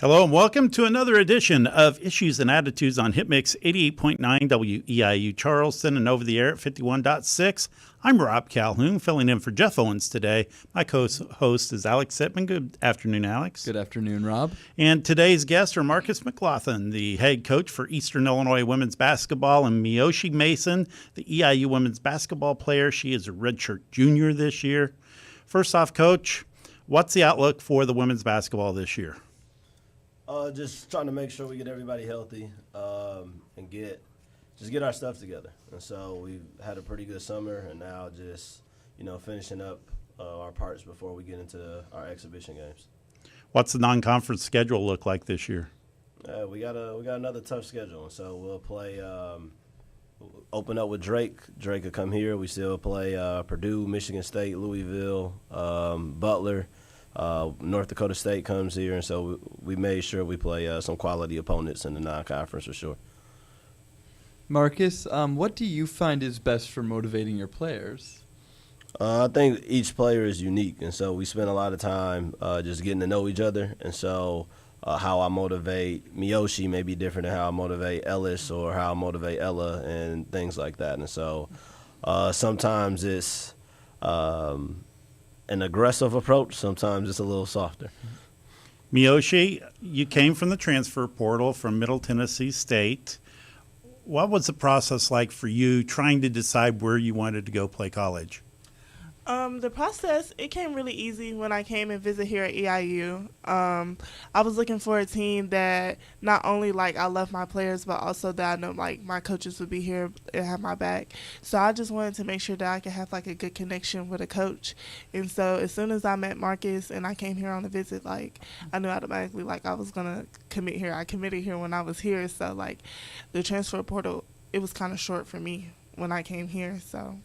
Hello and welcome to another edition of Issues and Attitudes on Hitmix 88.9 WEIU Charleston and over the air at 51.6. I'm Rob Calhoun, filling in for Jeff Owens today. My co-host is Alex Sitman. Good afternoon, Alex. Good afternoon, Rob. And today's guests are Marqus McGlothan, the head coach for Eastern Illinois women's basketball, and Meioshe Mason, the EIU women's basketball player. She is a redshirt junior this year. First off, Coach, what's the outlook for the women's basketball this year? Just trying to make sure we get everybody healthy and get our stuff together. And so we've had a pretty good summer, and now just finishing up our parts before we get into our exhibition games. What's the non-conference schedule look like this year? We got another tough schedule, and so we'll play. Open up with Drake. Drake will come here. We still play Purdue, Michigan State, Louisville, Butler. North Dakota State comes here, and so we made sure we play some quality opponents in the non-conference for sure. Marcus, what do you find is best for motivating your players? I think each player is unique, and so we spend a lot of time just getting to know each other. And so how I motivate Meioshe may be different than how I motivate Ellis or how I motivate Ella and things like that. And so sometimes it's an aggressive approach. Sometimes it's a little softer. Meioshe, you came from the transfer portal from Middle Tennessee State. What was the process like for you trying to decide where you wanted to go play college? The process, it came really easy when I came and visit here at EIU. I was looking for a team that not only, I love my players, but also that I know, my coaches would be here and have my back. So I just wanted to make sure that I could have, a good connection with a coach. And so as soon as I met Marcus and I came here on a visit, I knew automatically, I was going to commit here. I committed here when I was here. So, the transfer portal, it was kind of short for me when I came here, so.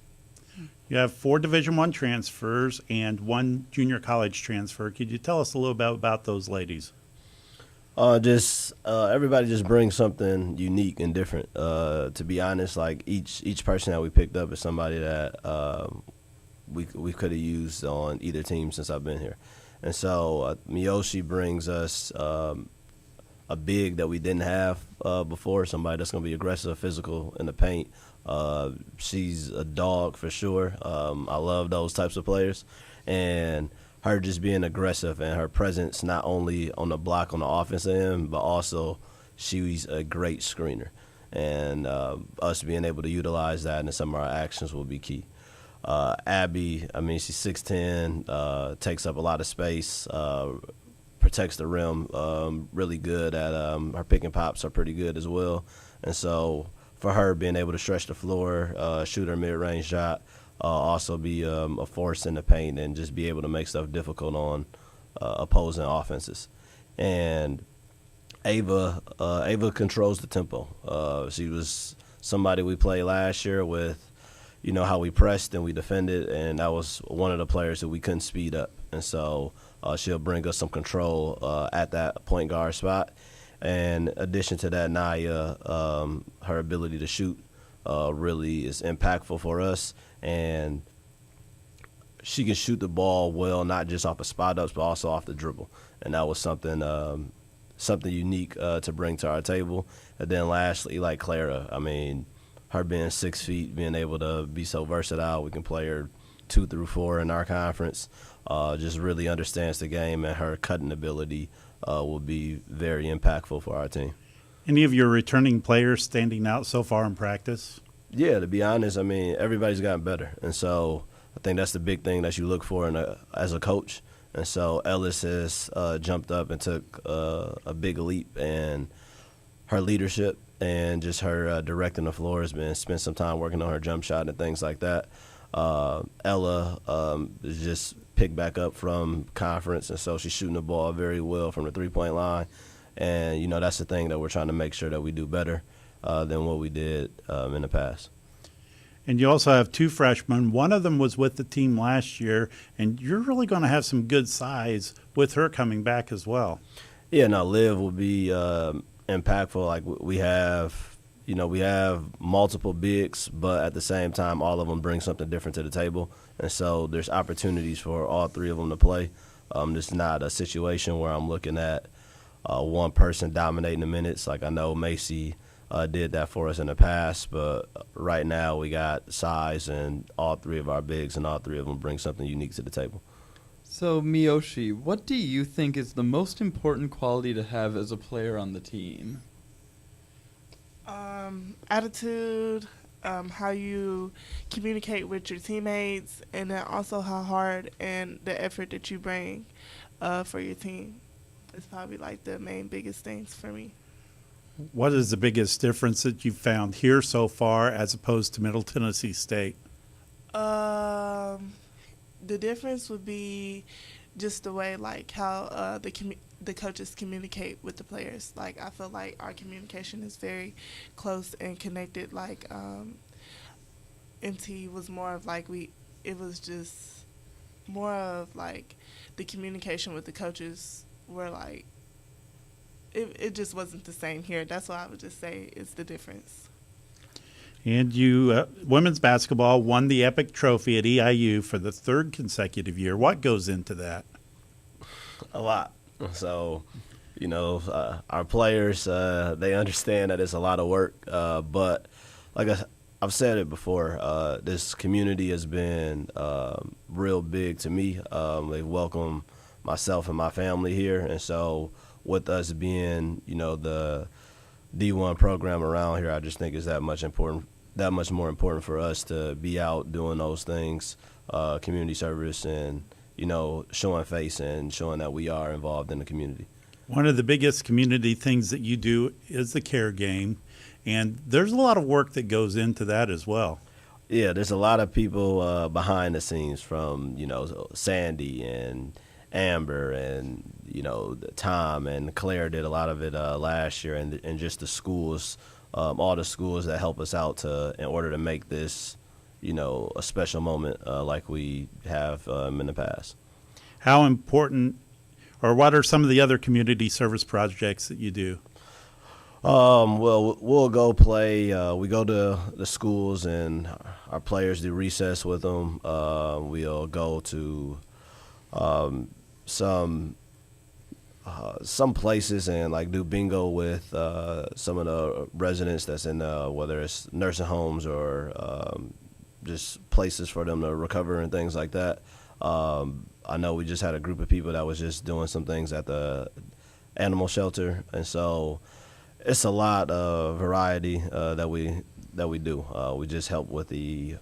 You have 4 Division I transfers and 1 junior college transfer. Could you tell us a little bit about those ladies? Everybody just brings something unique and different. To be honest, each person that we picked up is somebody that we could have used on either team since I've been here. And so Meioshe brings us a big that we didn't have before, somebody that's going to be aggressive, physical in the paint. She's a dog for sure. I love those types of players. And her just being aggressive and her presence not only on the block on the offensive end, but also she's a great screener. And us being able to utilize that in some of our actions will be key. Abby, she's 6'10", takes up a lot of space, protects the rim, really good at her pick and pops are pretty good as well. And so for her being able to stretch the floor, shoot her mid-range shot, also be a force in the paint and just be able to make stuff difficult on opposing offenses. And Ava controls the tempo. She was somebody we played last year with, how we pressed and we defended, and that was one of the players that we couldn't speed up. And so she'll bring us some control at that point guard spot. And in addition to that, Naya, her ability to shoot really is impactful for us. And she can shoot the ball well, not just off of spot-ups, but also off the dribble. And that was something unique to bring to our table. And then lastly, Clara, her being 6 feet, being able to be so versatile, we can play her 2 through 4 in our conference, just really understands the game, and her cutting ability will be very impactful for our team. Any of your returning players standing out so far in practice? Yeah, to be honest, everybody's gotten better. And so I think that's the big thing that you look for as a coach. And so Ellis has jumped up and took a big leap, and her leadership and just her directing the floor has been spent some time working on her jump shot and things like that. Ella is just picked back up from conference, and so she's shooting the ball very well from the three-point line. And, that's the thing that we're trying to make sure that we do better than what we did in the past. And you also have 2 freshmen. One of them was with the team last year, and you're really going to have some good size with her coming back as well. Yeah, no, Liv will be impactful. We have multiple bigs, but at the same time, all of them bring something different to the table. And so there's opportunities for all 3 of them to play. It's not a situation where I'm looking at one person dominating the minutes. Like I know Macy did that for us in the past, but right now we got size and all three of our bigs, and all three of them bring something unique to the table. So, Meioshe, what do you think is the most important quality to have as a player on the team? Attitude, how you communicate with your teammates, and then also how hard and the effort that you bring for your team. It's probably like the main biggest things for me. What is the biggest difference that you've found here so far as opposed to Middle Tennessee State? The difference would be just the way, like, how the coaches communicate with the players. Like, I feel like our communication is very close and connected. Like, MT was more of like it was just more of like the communication with the coaches were like, it just wasn't the same here. That's why I would just say it's the difference. And you, women's basketball won the Epic Trophy at EIU for the third consecutive year. What goes into that? A lot. So, our players, they understand that it's a lot of work. But like I've said it before, this community has been real big to me. They welcome myself and my family here. And so with us being, the D1 program around here, I just think it's that much more important for us to be out doing those things, community service, and showing face and showing that we are involved in the community. One of the biggest community things that you do is the care game, and there's a lot of work that goes into that as well. Yeah, there's a lot of people behind the scenes, from Sandy and Amber and Tom and Claire did a lot of it last year, and just the schools, all the schools that help us out in order to make this a special moment like we have in the past. How important, or what are some of the other community service projects that you do? Well, we'll go play. We go to the schools, and our players do recess with them. We'll go to some places and like do bingo with some of the residents that's in whether it's nursing homes or just places for them to recover and things like that. I know we just had a group of people that was just doing some things at the animal shelter, and so it's a lot of variety that we do. We just helped with the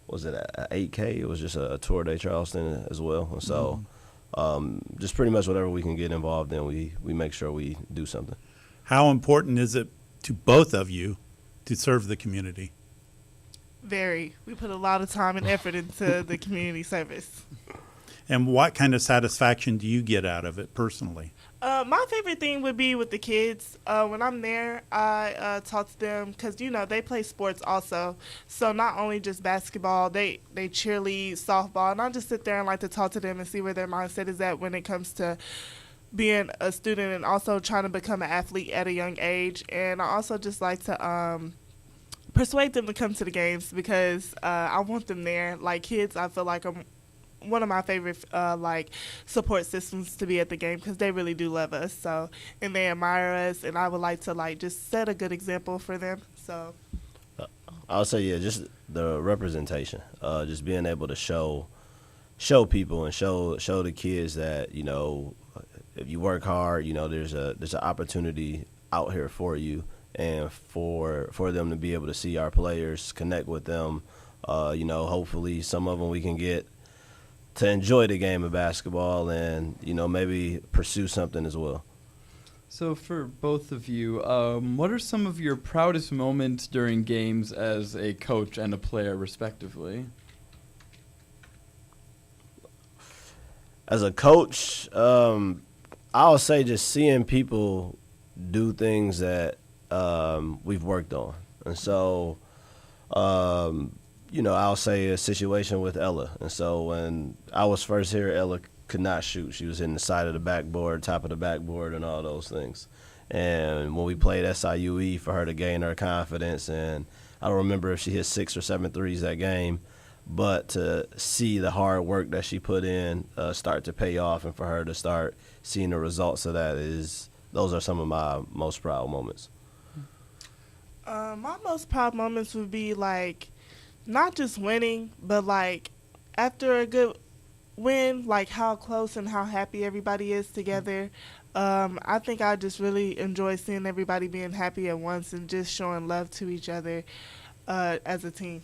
was it a 8K? It was just a Tour de Charleston as well, and so just pretty much whatever we can get involved in, we make sure we do something. How important is it to both of you to serve the community? Very. We put a lot of time and effort into the community service. And what kind of satisfaction do you get out of it personally? My favorite thing would be with the kids. When I'm there, I talk to them because, they play sports also. So not only just basketball, they cheerlead, softball, and I just sit there and like to talk to them and see where their mindset is at when it comes to being a student and also trying to become an athlete at a young age. And I also just like to persuade them to come to the games because I want them there. Like kids, I feel like I'm one of my favorite support systems to be at the game because they really do love us. So, and they admire us, and I would like to just set a good example for them. So, I'll say just the representation, just being able to show people and show the kids that if you work hard, there's an opportunity out here for you, and for them to be able to see our players, connect with them. Hopefully some of them we can get to enjoy the game of basketball and, maybe pursue something as well. So for both of you, what are some of your proudest moments during games as a coach and a player, respectively? As a coach, I'll say just seeing people do things that we've worked on. And so I'll say a situation with Ella. And so when I was first here, Ella could not shoot. She was hitting the side of the backboard, top of the backboard, and all those things. And when we played SIUE, for her to gain her confidence, and I don't remember if she hit 6 or 7 threes that game, but to see the hard work that she put in start to pay off, and for her to start seeing the results of that those are some of my most proud moments. My most proud moments would be like not just winning, but like after a good win, like how close and how happy everybody is together. I think I just really enjoy seeing everybody being happy at once and just showing love to each other as a team.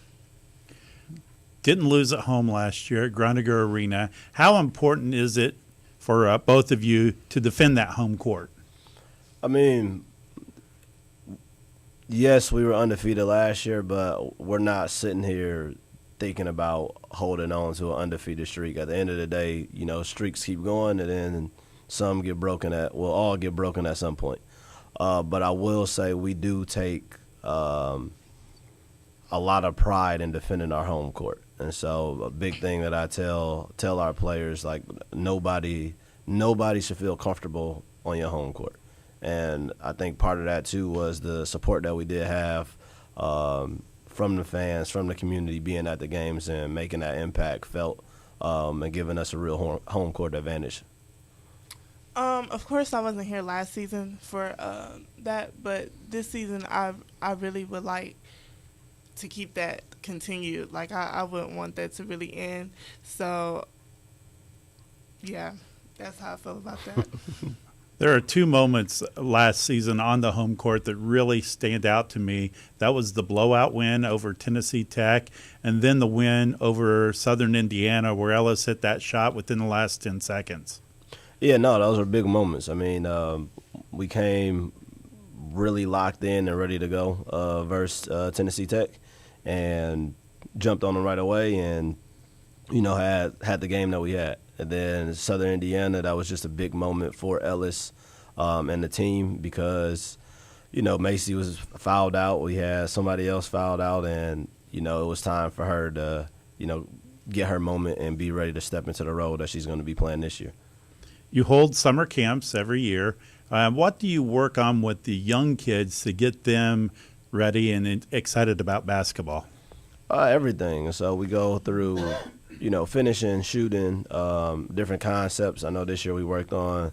Didn't lose at home last year at Groninger Arena. How important is it for both of you to defend that home court? I mean, yes, we were undefeated last year, but we're not sitting here thinking about holding on to an undefeated streak. At the end of the day, streaks keep going, and then some get broken all get broken at some point. But I will say we do take a lot of pride in defending our home court. And so a big thing that I tell our players, like nobody should feel comfortable on your home court. And I think part of that, too, was the support that we did have from the fans, from the community being at the games and making that impact felt and giving us a real home court advantage. Of course, I wasn't here last season for that, but this season I really would like to keep that continued. Like, I wouldn't want that to really end. So, yeah, that's how I feel about that. There are two moments last season on the home court that really stand out to me. That was the blowout win over Tennessee Tech, and then the win over Southern Indiana where Ellis hit that shot within the last 10 seconds. Yeah, no, those were big moments. I mean, we came really locked in and ready to go versus Tennessee Tech and jumped on them right away and, had the game that we had. And then Southern Indiana, that was just a big moment for Ellis and the team because, Macy was fouled out. We had somebody else fouled out, and, it was time for her to, get her moment and be ready to step into the role that she's going to be playing this year. You hold summer camps every year. What do you work on with the young kids to get them ready and excited about basketball? Everything. So we go through, finishing, shooting, different concepts. I know this year we worked on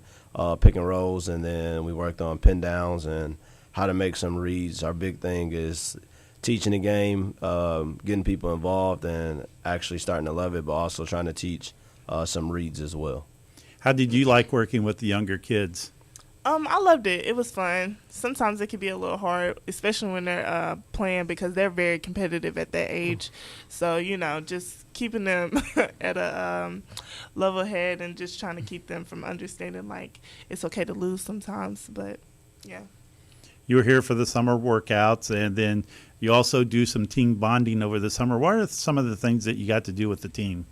pick and rolls, and then we worked on pin downs and how to make some reads. Our big thing is teaching the game, getting people involved, and actually starting to love it, but also trying to teach some reads as well. How did you like working with the younger kids? I loved it. It was fun. Sometimes it could be a little hard, especially when they're playing because they're very competitive at that age. So, just keeping them at a level head and just trying to keep them from understanding, like, it's okay to lose sometimes. But, yeah. You were here for the summer workouts, and then you also do some team bonding over the summer. What are some of the things that you got to do with the team?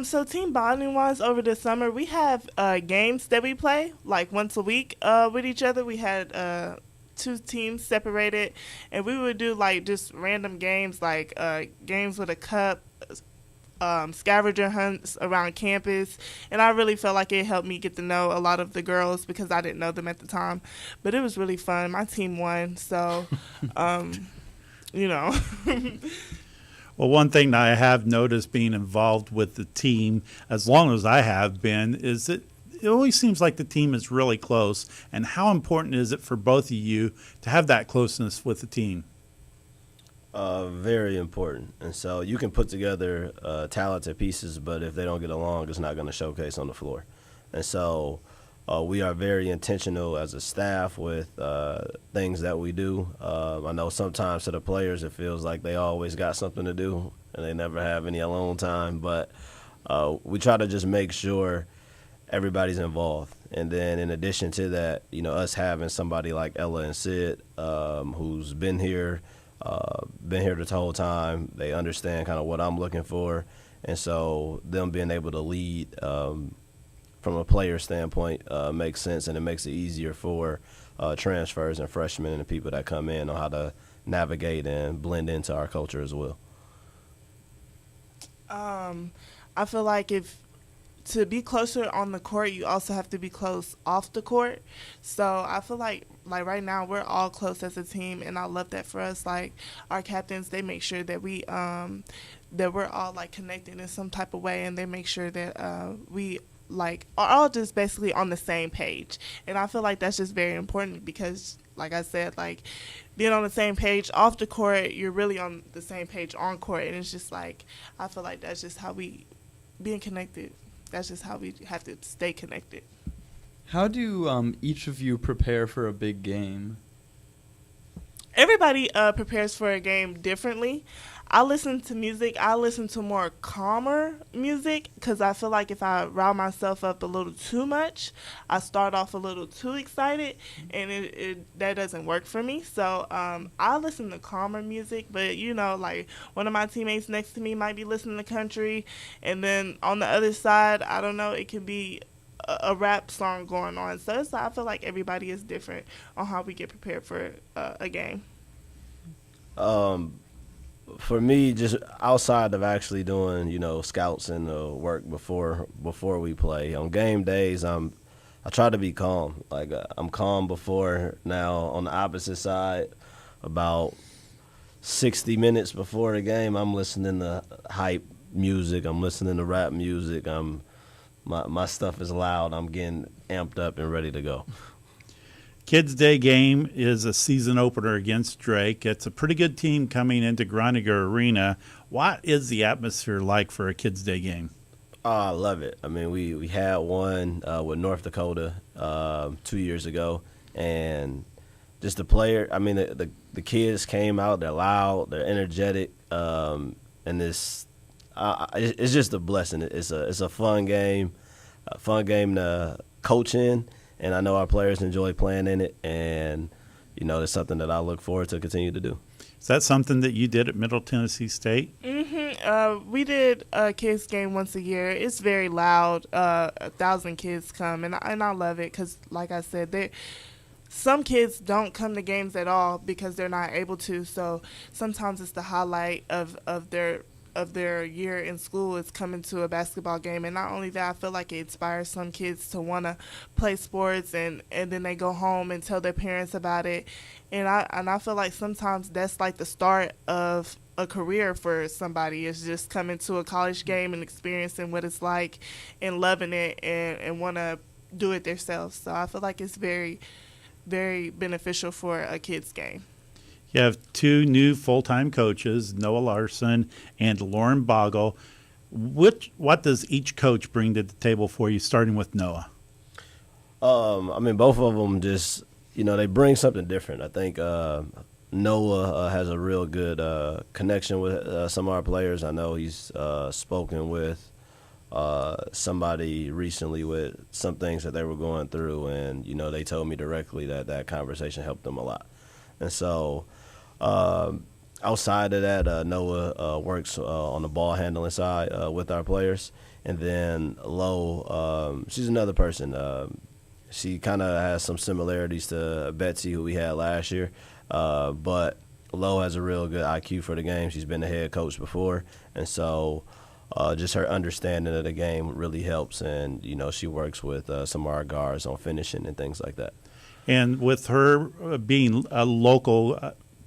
So team bonding wise over the summer, we have games that we play like once a week with each other. We had 2 teams separated, and we would do like just random games like games with a cup, scavenger hunts around campus, and I really felt like it helped me get to know a lot of the girls because I didn't know them at the time. But it was really fun. My team won, so Well, one thing that I have noticed being involved with the team, as long as I have been, is that it always seems like the team is really close. And how important is it for both of you to have that closeness with the team? Very important. And so you can put together talented pieces, but if they don't get along, it's not going to showcase on the floor. And so we are very intentional as a staff with things that we do. I know sometimes to the players it feels like they always got something to do and they never have any alone time, but we try to just make sure everybody's involved. And then in addition to that, us having somebody like Ella and Sid who's been here this whole time, they understand kind of what I'm looking for. And so them being able to lead from a player standpoint makes sense, and it makes it easier for transfers and freshmen and the people that come in on how to navigate and blend into our culture as well. I feel like if to be closer on the court, you also have to be close off the court. So I feel like right now we're all close as a team, and I love that for us. Like our captains, they make sure that that we're all like connected in some type of way, and they make sure that we like are all just basically on the same page. And I feel like that's just very important because, like I said, like being on the same page off the court, you're really on the same page on court, and it's just like I feel like that's just how we being connected. That's just how we have to stay connected. How do each of you prepare for a big game? Everybody prepares for a game differently. I listen to music. I listen to more calmer music because I feel like if I rile myself up a little too much, I start off a little too excited, and that doesn't work for me. So I listen to calmer music, but like one of my teammates next to me might be listening to country, and then on the other side, I don't know, it could be a rap song going on. So I feel like everybody is different on how we get prepared for a game. For me, just outside of actually doing, scouts and work before we play, on game days, I try to be calm. Like I'm calm before. Now on the opposite side, about 60 minutes before the game, I'm listening to hype music. I'm listening to rap music. My stuff is loud. I'm getting amped up and ready to go. Kids Day game is a season opener against Drake. It's a pretty good team coming into Groninger Arena. What is the atmosphere like for a Kids Day game? Oh, I love it. I mean, we had one with North Dakota 2 years ago, and just the player. I mean, the kids came out. They're loud. They're energetic, and it's just a blessing. It's a fun game to coach in. And I know our players enjoy playing in it, and, it's something that I look forward to continue to do. Is that something that you did at Middle Tennessee State? Mm-hmm. We did a kids game once a year. It's very loud. 1,000 kids come, and I love it because, like I said, some kids don't come to games at all because they're not able to. So sometimes it's the highlight of their year in school is coming to a basketball game. And not only that, I feel like it inspires some kids to want to play sports, and then they go home and tell their parents about it. And I feel like sometimes that's like the start of a career for somebody, is just coming to a college game and experiencing what it's like and loving it and want to do it themselves. So I feel like it's very, very beneficial for a kids game. You have two new full-time coaches, Noah Larson and Lauren Boggle. What does each coach bring to the table for you, starting with Noah? I mean, both of them just, they bring something different. I think Noah has a real good connection with some of our players. I know he's spoken with somebody recently with some things that they were going through, and, they told me directly that conversation helped them a lot. And so outside of that, Noah works on the ball handling side with our players. And then Lo, she's another person. She kind of has some similarities to Betsy, who we had last year. But Lo has a real good IQ for the game. She's been the head coach before. And so just her understanding of the game really helps. And, she works with some of our guards on finishing and things like that. And with her being a local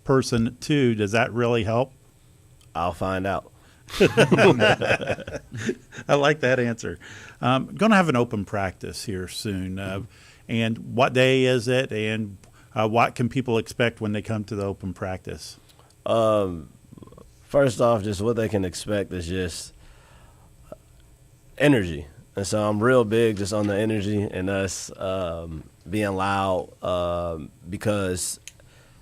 person, too, does that really help? I'll find out. I like that answer. Going to have an open practice here soon. And what day is it, and what can people expect when they come to the open practice? First off, just what they can expect is just energy. And so I'm real big just on the energy and us being loud because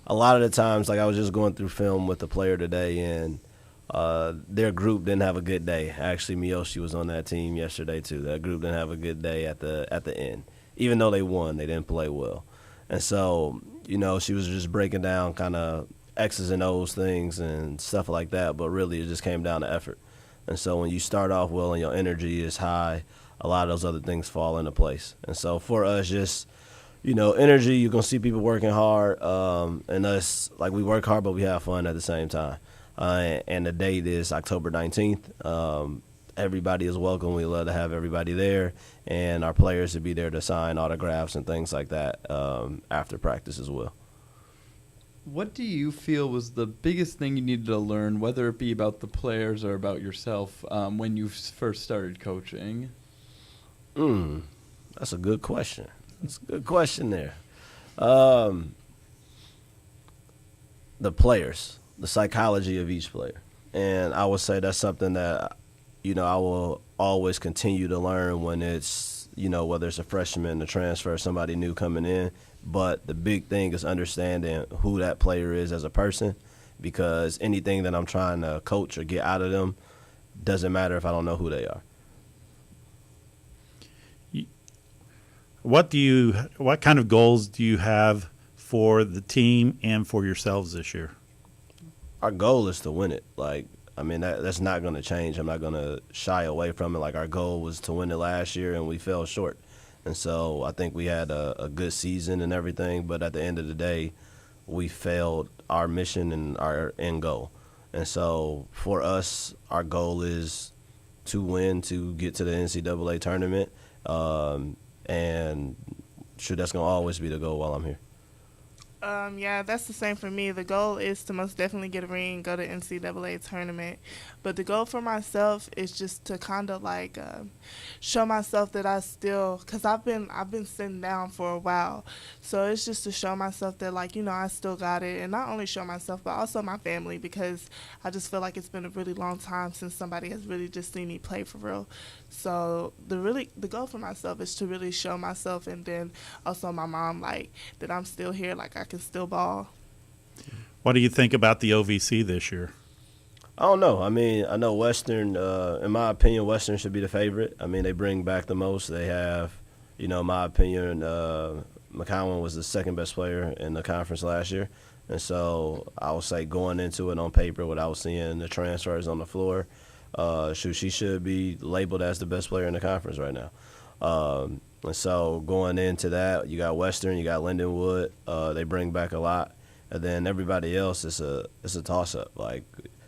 a lot of the times, like I was just going through film with a player today, and their group didn't have a good day. Actually, Meioshe was on that team yesterday too. That group didn't have a good day at the end. Even though they won, they didn't play well. And so, she was just breaking down kind of X's and O's things and stuff like that, but really it just came down to effort. And so when you start off well and your energy is high, a lot of those other things fall into place. And so for us, just, energy, you're going to see people working hard, and us, like, we work hard, but we have fun at the same time. And the date is October 19th. everybody is welcome. We love to have everybody there, and our players to be there to sign autographs and things like that after practice as well. What do you feel was the biggest thing you needed to learn, whether it be about the players or about yourself, when you first started coaching? That's a good question. That's a good question there. The players, the psychology of each player. And I would say that's something that, I will always continue to learn when it's, whether it's a freshman, a transfer, somebody new coming in. But the big thing is understanding who that player is as a person, because anything that I'm trying to coach or get out of them doesn't matter if I don't know who they are. What kind of goals do you have for the team and for yourselves this year? Our goal is to win it. That's not going to change. I'm not going to shy away from it. Our goal was to win it last year, and we fell short. And so I think we had a good season and everything, but at the end of the day, we failed our mission and our end goal. And so for us, our goal is to win, to get to the NCAA tournament, and that's going to always be the goal while I'm here. Yeah, that's the same for me. The goal is to most definitely get a ring, go to NCAA tournament. But the goal for myself is just to kind of show myself that I still, because I've been sitting down for a while. So it's just to show myself that I still got it, and not only show myself but also my family, because I just feel like it's been a really long time since somebody has really just seen me play for real. So the goal for myself is to really show myself, and then also my mom that I'm still here, I can still ball. What do you think about the OVC this year? I don't know. I know Western, in my opinion, Western should be the favorite. They bring back the most. They have, in my opinion, McGlothan was the second best player in the conference last year. And so I would say going into it on paper, what I was seeing, the transfers on the floor, she should be labeled as the best player in the conference right now. And so going into that, you got Western, you got Lindenwood. They bring back a lot. And then everybody else, it's a toss-up.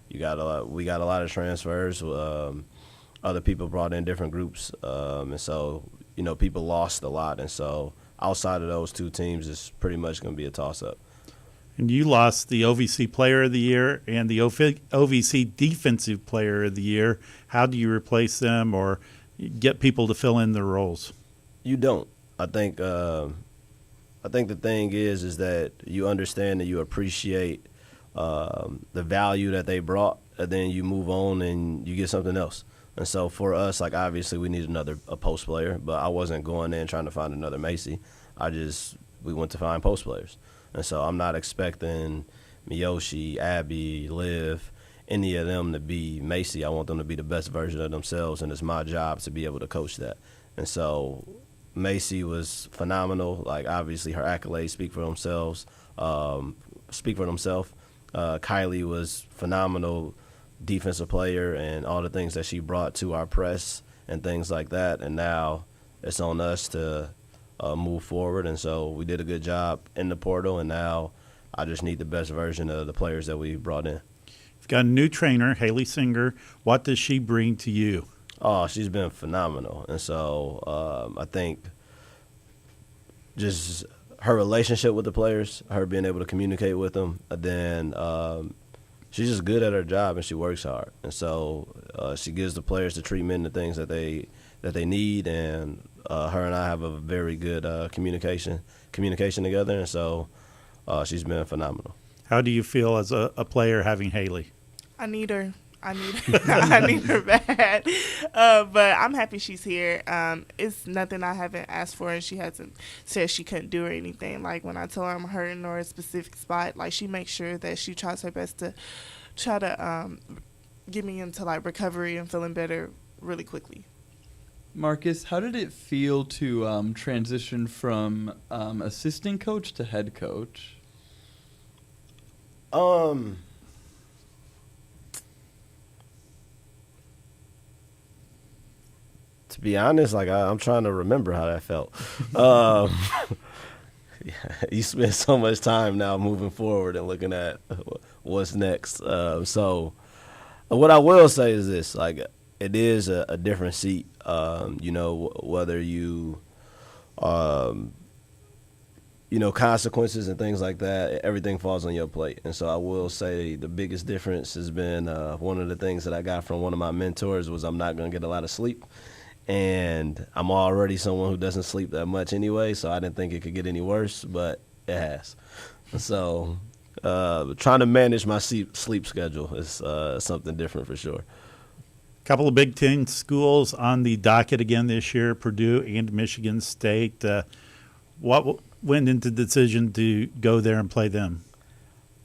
We got a lot of transfers. Other people brought in different groups. And so, people lost a lot. And so outside of those two teams, it's pretty much going to be a toss-up. And you lost the OVC Player of the Year and the OVC Defensive Player of the Year. How do you replace them or get people to fill in their roles? You don't. I think the thing is that you understand that you appreciate the value that they brought, and then you move on and you get something else. And so for us, obviously we need a post player, but I wasn't going in trying to find another Macy. We went to find post players. And so I'm not expecting Meioshe, Abby, Liv, any of them to be Macy. I want them to be the best version of themselves, and it's my job to be able to coach that. And so Macy was phenomenal. Obviously her accolades speak for themselves. Kylie was phenomenal defensive player and all the things that she brought to our press and things like that. And now it's on us to move forward. And so we did a good job in the portal, and now I just need the best version of the players that we brought in. You've got a new trainer, Haley Singer. What does she bring to you? Oh, she's been phenomenal. And so I think just her relationship with the players, her being able to communicate with them, then she's just good at her job and she works hard. And so she gives the players the treatment and the things that they need, and her and I have a very good communication together, and so she's been phenomenal. How do you feel as a player having Haley? I need her. I need her bad. But I'm happy she's here. It's nothing I haven't asked for, and she hasn't said she couldn't do or anything. When I tell her I'm hurting or a specific spot, she makes sure that she tries her best to try to get me into recovery and feeling better really quickly. Marqus, how did it feel to transition from assistant coach to head coach? To be honest, I'm trying to remember how that felt. You spend so much time now moving forward and looking at what's next. So what I will say is this, it is a different seat. Whether you, consequences and things like that, everything falls on your plate. And so I will say the biggest difference has been one of the things that I got from one of my mentors was I'm not going to get a lot of sleep. And I'm already someone who doesn't sleep that much anyway, so I didn't think it could get any worse, but it has. So trying to manage my sleep schedule is something different for sure. Couple of Big Ten schools on the docket again this year, Purdue and Michigan State. What went into the decision to go there and play them?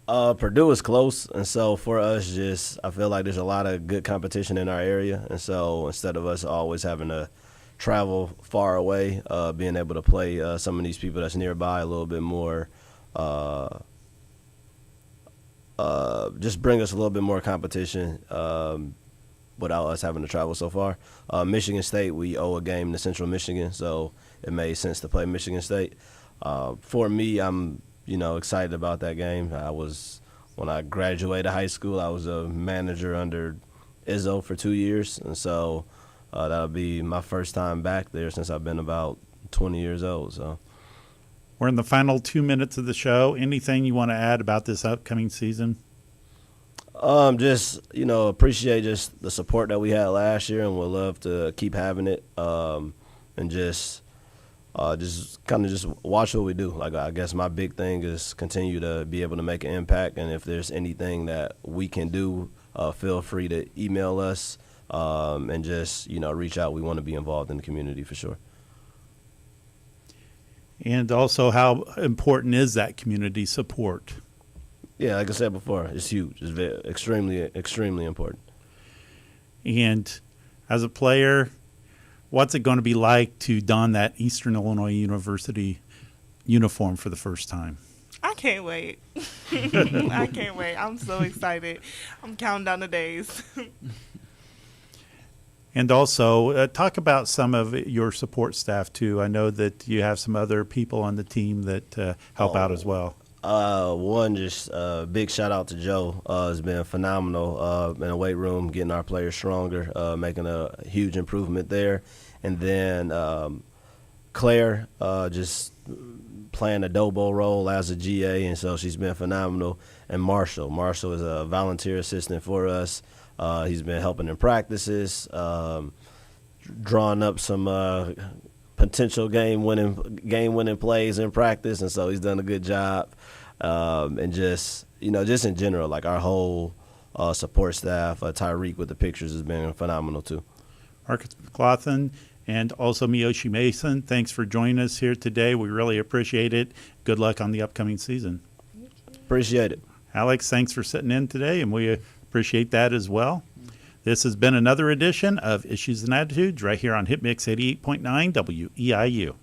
Purdue is close, and so for us, I feel like there's a lot of good competition in our area, and so instead of us always having to travel far away, being able to play some of these people that's nearby a little bit more, just bring us a little bit more competition without us having to travel so far. Michigan State, we owe a game to Central Michigan, so it made sense to play Michigan State. For me, I'm excited about that game. When I graduated high school, I was a manager under Izzo for 2 years, and so that'll be my first time back there since I've been about 20 years old. So we're in the final 2 minutes of the show. Anything you want to add about this upcoming season? Appreciate just the support that we had last year, and we'll love to keep having it, and just watch what we do. Like, I guess my big thing is continue to be able to make an impact, and if there's anything that we can do, feel free to email us and just reach out. We want to be involved in the community for sure. And also, how important is that community support? Yeah, like I said before, it's huge. It's extremely, extremely important. And as a player, what's it going to be like to don that Eastern Illinois University uniform for the first time? I can't wait. I can't wait. I'm so excited. I'm counting down the days. And also, talk about some of your support staff, too. I know that you have some other people on the team that help out as well. Big shout out to Joe. Has been phenomenal in the weight room, getting our players stronger, making a huge improvement there. And then Claire just playing a Dobo role as a GA, and so she's been phenomenal. And Marshall is a volunteer assistant for us. He's been helping in practices, drawing up some potential game-winning plays in practice, and so he's done a good job. And just in general, like our whole support staff, Tyreek with the pictures has been phenomenal too. Marqus McGlothan and also Meioshe Mason, thanks for joining us here today. We really appreciate it. Good luck on the upcoming season. Appreciate it. Alex, thanks for sitting in today, and we appreciate that as well. This has been another edition of Issues and Attitudes right here on Hit Mix 88.9 WEIU.